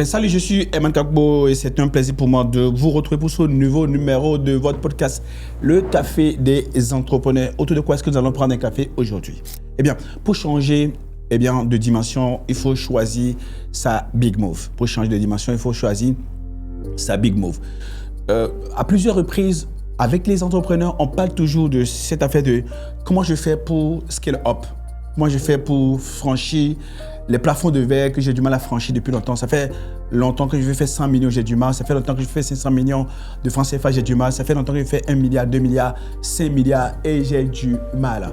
Salut, je suis Eman Kakbo et c'est un plaisir pour moi de vous retrouver pour ce nouveau numéro de votre podcast, Le Café des Entrepreneurs. Autour de quoi est-ce que nous allons prendre un café aujourd'hui? Eh bien, pour changer de dimension, il faut choisir sa big move. Pour changer de dimension, il faut choisir sa big move. À plusieurs reprises, avec les entrepreneurs, on parle toujours de cette affaire de comment je fais pour scale up, comment je fais pour franchir les plafonds de verre que j'ai du mal à franchir depuis longtemps. Ça fait longtemps que je veux faire 100 millions, j'ai du mal. Ça fait longtemps que je fais 500 millions de francs CFA, j'ai du mal. Ça fait longtemps que je fais 1 milliard, 2 milliards, 5 milliards et j'ai du mal.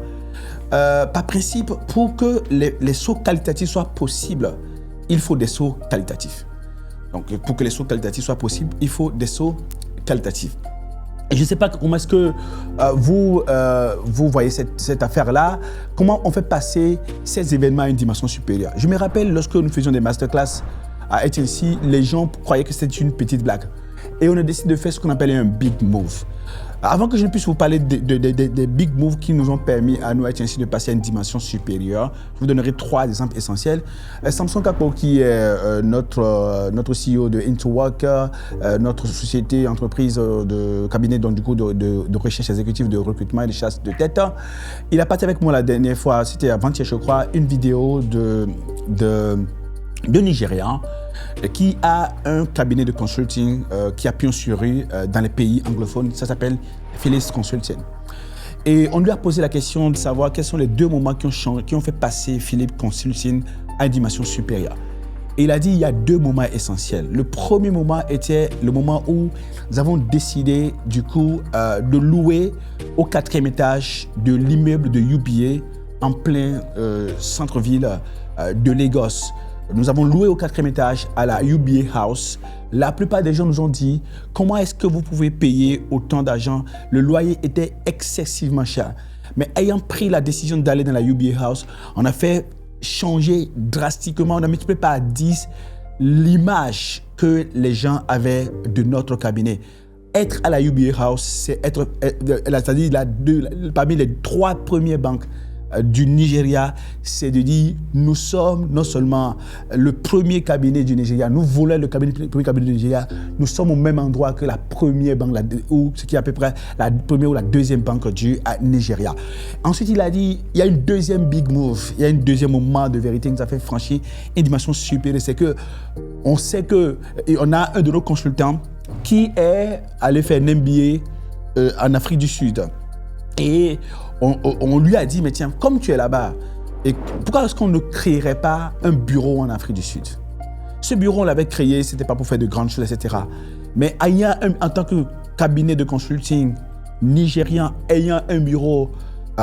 Par principe, pour que les sauts qualitatifs soient possibles, il faut des sauts qualitatifs. Donc, pour que les sauts qualitatifs soient possibles, il faut des sauts qualitatifs. Et je ne sais pas comment est-ce que vous voyez cette affaire-là, comment on fait passer ces événements à une dimension supérieure. Je me rappelle, lorsque nous faisions des masterclass à HNC, les gens croyaient que c'était une petite blague. Et on a décidé de faire ce qu'on appelait un big move. Avant que je ne puisse vous parler des big moves qui nous ont permis à nous, à HNC, de passer à une dimension supérieure, je vous donnerai 3 exemples essentiels. Samson Kakbo, qui est notre CEO de Interwork, notre société, entreprise de cabinet donc, du coup, de recherche exécutive, de recrutement et de chasse de tête. Il a parti avec moi la dernière fois, c'était avant-hier je crois, une vidéo de Nigérian qui a un cabinet de consulting qui a pion sur rue dans les pays anglophones. Ça s'appelle Phyllis Consulting. Et on lui a posé la question de savoir quels sont les 2 moments qui ont fait passer Phyllis Consulting à une dimension supérieure. Et il a dit il y a 2 moments essentiels. Le premier moment était le moment où nous avons décidé du coup de louer au 4e étage de l'immeuble de UBA en plein centre-ville de Lagos. Nous avons loué au 4e étage à la UBA House. La plupart des gens nous ont dit comment est-ce que vous pouvez payer autant d'argent? Le loyer était excessivement cher. Mais ayant pris la décision d'aller dans la UBA House, on a fait changer drastiquement, on a multiplié par 10 l'image que les gens avaient de notre cabinet. Être à la UBA House, c'est être, c'est-à-dire parmi les 3 premières banques du Nigeria, c'est de dire nous sommes non seulement le premier cabinet du Nigeria, nous volons le premier cabinet du Nigeria, nous sommes au même endroit que la première banque, ou ce qui est à peu près la première ou la 2e banque du Nigeria. Ensuite, il a dit, il y a une deuxième big move, il y a un deuxième moment de vérité qui nous a fait franchir une dimension supérieure, c'est que on sait que, et on a un de nos consultants qui est allé faire un MBA en Afrique du Sud. Et on lui a dit, mais tiens, comme tu es là-bas, et pourquoi est-ce qu'on ne créerait pas un bureau en Afrique du Sud? Ce bureau, on l'avait créé, ce n'était pas pour faire de grandes choses, etc. Mais en tant que cabinet de consulting nigérien, ayant un bureau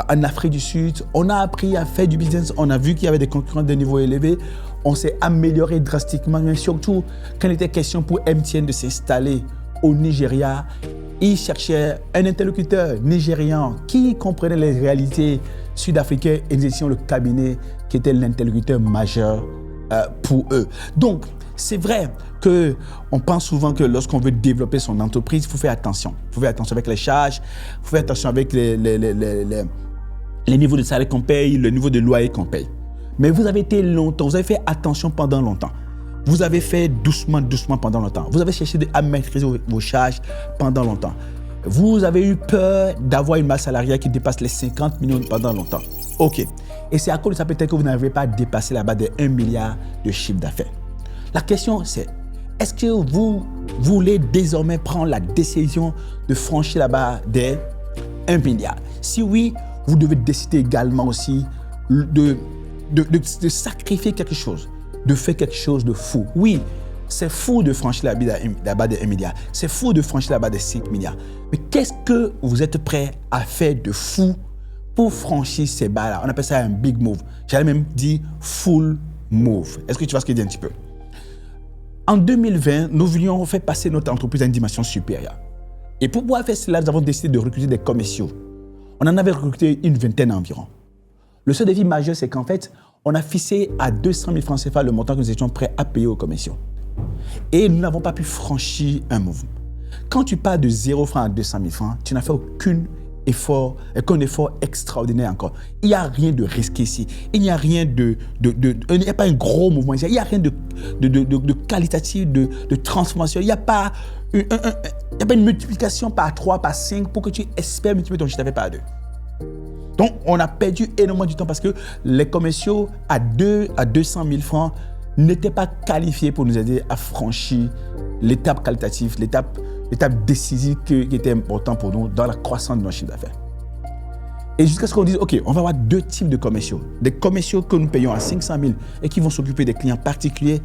en Afrique du Sud, on a appris à faire du business, on a vu qu'il y avait des concurrents de niveau élevé, on s'est amélioré drastiquement, mais surtout, quand il était question pour MTN de s'installer au Nigeria, il cherchait un interlocuteur nigérian qui comprenait les réalités sud-africaines et nous étions le cabinet qui était l'interlocuteur majeur pour eux. Donc, c'est vrai qu'on pense souvent que lorsqu'on veut développer son entreprise, il faut faire attention. Il faut faire attention avec les charges, il faut faire attention avec les niveaux de salaire qu'on paye, le niveau de loyer qu'on paye. Mais vous avez été longtemps, vous avez fait attention pendant longtemps. Vous avez fait doucement pendant longtemps. Vous avez cherché à maîtriser vos charges pendant longtemps. Vous avez eu peur d'avoir une masse salariale qui dépasse les 50 millions pendant longtemps. OK. Et c'est à cause de ça peut-être que vous n'avez pas dépassé là-bas des 1 milliard de chiffre d'affaires. La question c'est, est-ce que vous voulez désormais prendre la décision de franchir là-bas des 1 milliard? Si oui, vous devez décider également aussi de sacrifier quelque chose. De faire quelque chose de fou. Oui, c'est fou de franchir là-bas des 1 milliard. C'est fou de franchir là-bas des 5 milliards. Mais qu'est-ce que vous êtes prêt à faire de fou pour franchir ces barres-là? On appelle ça un big move. J'allais même dire full move. Est-ce que tu vois ce qu'il dit un petit peu? En 2020, nous voulions faire passer notre entreprise à une dimension supérieure. Et pour pouvoir faire cela, nous avons décidé de recruter des commerciaux. On en avait recruté une vingtaine environ. Le seul défi majeur, c'est qu'en fait, on a fixé à 200 000 francs CFA le montant que nous étions prêts à payer aux commerciaux. Et nous n'avons pas pu franchir un move. Quand tu pars de 0 francs à 200 000 francs, tu n'as fait aucune qu'un effort extraordinaire encore. Il n'y a rien de risqué ici. Il n'y a rien il n'y a pas un gros mouvement ici. Il n'y a rien de qualitatif, de transformation. Il n'y a pas une multiplication par 3, par 5 pour que tu espères multiplier ton chiffre d'affaires par 2. Donc, on a perdu énormément du temps parce que les commerciaux à 200 000 francs n'étaient pas qualifiés pour nous aider à franchir l'étape qualitative, l'étape décisive qui était importante pour nous dans la croissance de nos chiffres d'affaires. Et jusqu'à ce qu'on dise, OK, on va avoir 2 types de commerciaux. Des commerciaux que nous payons à 500 000 et qui vont s'occuper des clients particuliers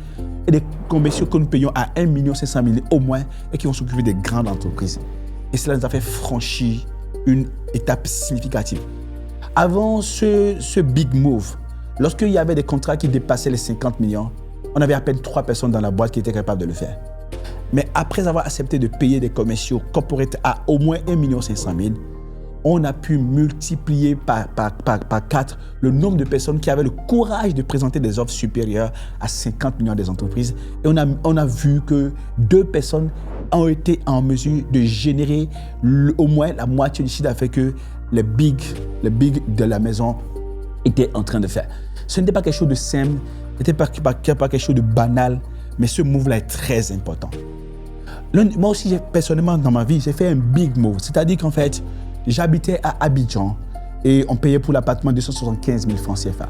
et des commerciaux que nous payons à 1 500 000 au moins et qui vont s'occuper des grandes entreprises. Et cela nous a fait franchir une étape significative. Avant ce big move, lorsqu'il y avait des contrats qui dépassaient les 50 millions, on avait à peine 3 personnes dans la boîte qui étaient capables de le faire. Mais après avoir accepté de payer des commerciaux corporate à au moins 1 500 000, on a pu multiplier par 4 le nombre de personnes qui avaient le courage de présenter des offres supérieures à 50 millions des entreprises. Et on a vu que 2 personnes ont été en mesure de générer au moins la moitié du chiffre d'affaires que les big de la maison étaient en train de faire. Ce n'était pas quelque chose de simple, ce n'était pas quelque chose de banal, mais ce move-là est très important. Moi aussi, personnellement, dans ma vie, j'ai fait un big move. C'est-à-dire qu'en fait, j'habitais à Abidjan et on payait pour l'appartement 275 000 francs CFA.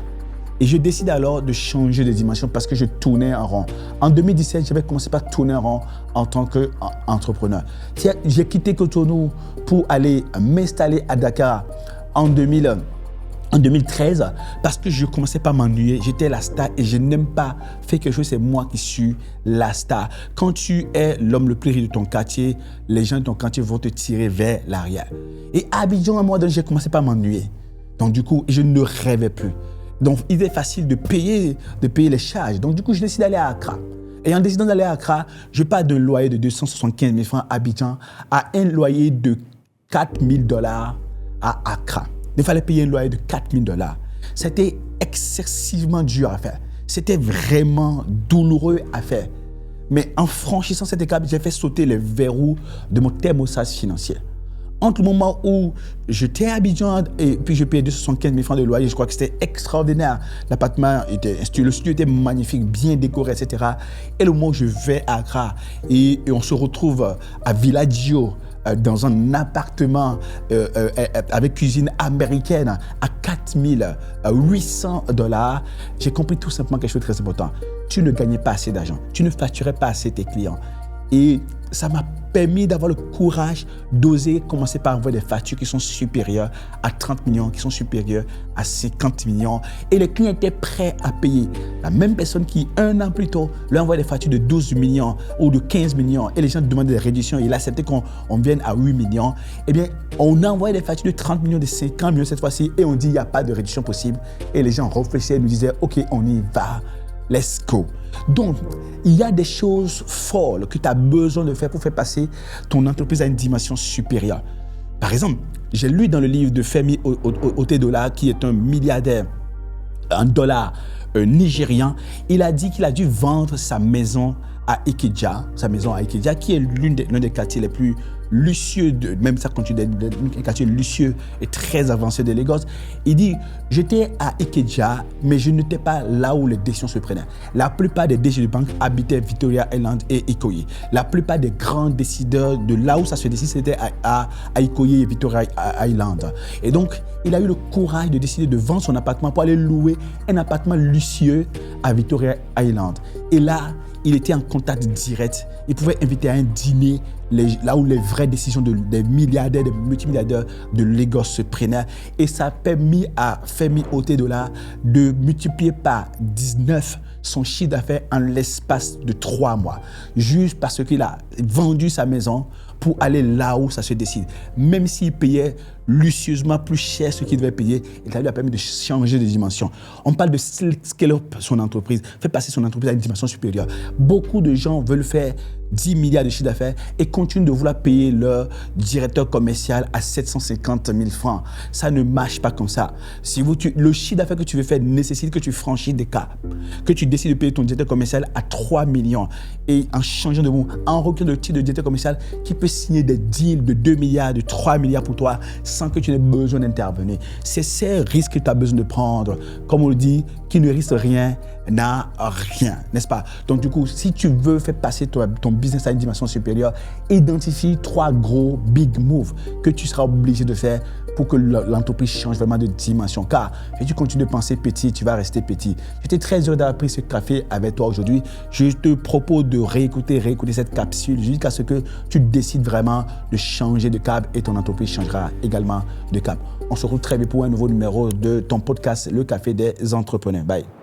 Et je décide alors de changer de dimension parce que je tournais en rond. En 2017, j'avais commencé par tourner en rond en tant qu'entrepreneur. J'ai quitté Cotonou pour aller m'installer à Dakar en 2013 parce que je commençais pas à m'ennuyer. J'étais la star et je n'aime pas faire quelque chose, c'est moi qui suis la star. Quand tu es l'homme le plus riche de ton quartier, les gens de ton quartier vont te tirer vers l'arrière. Et à Abidjan, à un moment donné, j'ai commencé pas à m'ennuyer. Donc du coup, je ne rêvais plus. Donc il était facile de payer les charges. Donc du coup, je décide d'aller à Accra. Et en décidant d'aller à Accra, je pars d'un loyer de 275 000 francs à Abidjan à un loyer de 4 000 $ à Accra. Il fallait payer un loyer de 4 000 $. C'était excessivement dur à faire. C'était vraiment douloureux à faire. Mais en franchissant cette étape, j'ai fait sauter les verrous de mon thermostat financier. Entre le moment où j'étais à Abidjan et puis je payais 275 000 francs de loyer, je crois que c'était extraordinaire. L'appartement le studio était magnifique, bien décoré, etc. Et le moment où je vais à Accra et on se retrouve à Villaggio, dans un appartement avec cuisine américaine à 4 800 $, j'ai compris tout simplement quelque chose de très important. Tu ne gagnais pas assez d'argent, tu ne facturais pas assez tes clients. Et ça m'a permis d'avoir le courage d'oser commencer par envoyer des factures qui sont supérieures à 30 millions, qui sont supérieures à 50 millions. Et les clients étaient prêts à payer. La même personne qui, 1 an plus tôt, lui envoyait des factures de 12 millions ou de 15 millions et les gens demandaient des réductions. Il acceptait qu'on vienne à 8 millions. Eh bien, on envoyait des factures de 30 millions, de 50 millions cette fois-ci et on dit il n'y a pas de réduction possible. Et les gens réfléchissaient et nous disaient OK, on y va. Let's go. Donc, il y a des choses folles que tu as besoin de faire pour faire passer ton entreprise à une dimension supérieure. Par exemple, j'ai lu dans le livre de Femi Otedola, qui est un milliardaire en dollars nigérian. Il a dit qu'il a dû vendre sa maison à Ikeja, qui est l'un des quartiers les plus luxueux, même ça continue d'être un quartier luxueux et très avancé de Lagos. Il dit, j'étais à Ikeja, mais je n'étais pas là où les décisions se prenaient. La plupart des DG de banque habitaient Victoria Island et Ikoyi. La plupart des grands décideurs de là où ça se décide, c'était à Ikoyi et Victoria Island. Et donc, il a eu le courage de décider de vendre son appartement pour aller louer un appartement luxueux à Victoria Island. Et là, il était en contact direct. Il pouvait inviter à un dîner là où les vraies décisions des milliardaires, des multimilliardaires de Lagos se prenaient. Et ça a permis à Femi Otedola de multiplier par 19 son chiffre d'affaires en l'espace de 3 mois. Juste parce qu'il a vendu sa maison pour aller là où ça se décide. Même s'il payait luxueusement plus cher ce qu'il devait payer, il lui a permis de changer de dimension. On parle de scale up son entreprise, faire passer son entreprise à une dimension supérieure. Beaucoup de gens veulent faire 10 milliards de chiffre d'affaires et continuent de vouloir payer leur directeur commercial à 750 000 francs. Ça ne marche pas comme ça. Le chiffre d'affaires que tu veux faire nécessite que tu franchisses des caps, que tu décides de payer ton directeur commercial à 3 millions et en changeant de recueillant le titre de directeur commercial qui peut signer des deals de 2 milliards, de 3 milliards pour toi sans que tu aies besoin d'intervenir. C'est ces risques que tu as besoin de prendre. Comme on le dit, qui ne risque rien n'a rien, n'est-ce pas? Donc du coup, si tu veux faire passer ton business à une dimension supérieure, identifie 3 gros big moves que tu seras obligé de faire pour que l'entreprise change vraiment de dimension. Car si tu continues de penser petit, tu vas rester petit. J'étais très heureux d'avoir pris ce café avec toi aujourd'hui. Je te propose de réécouter cette capsule jusqu'à ce que tu décides vraiment de changer de cap et ton entreprise changera également de cap. On se retrouve très vite pour un nouveau numéro de ton podcast, Le Café des Entrepreneurs. Bye.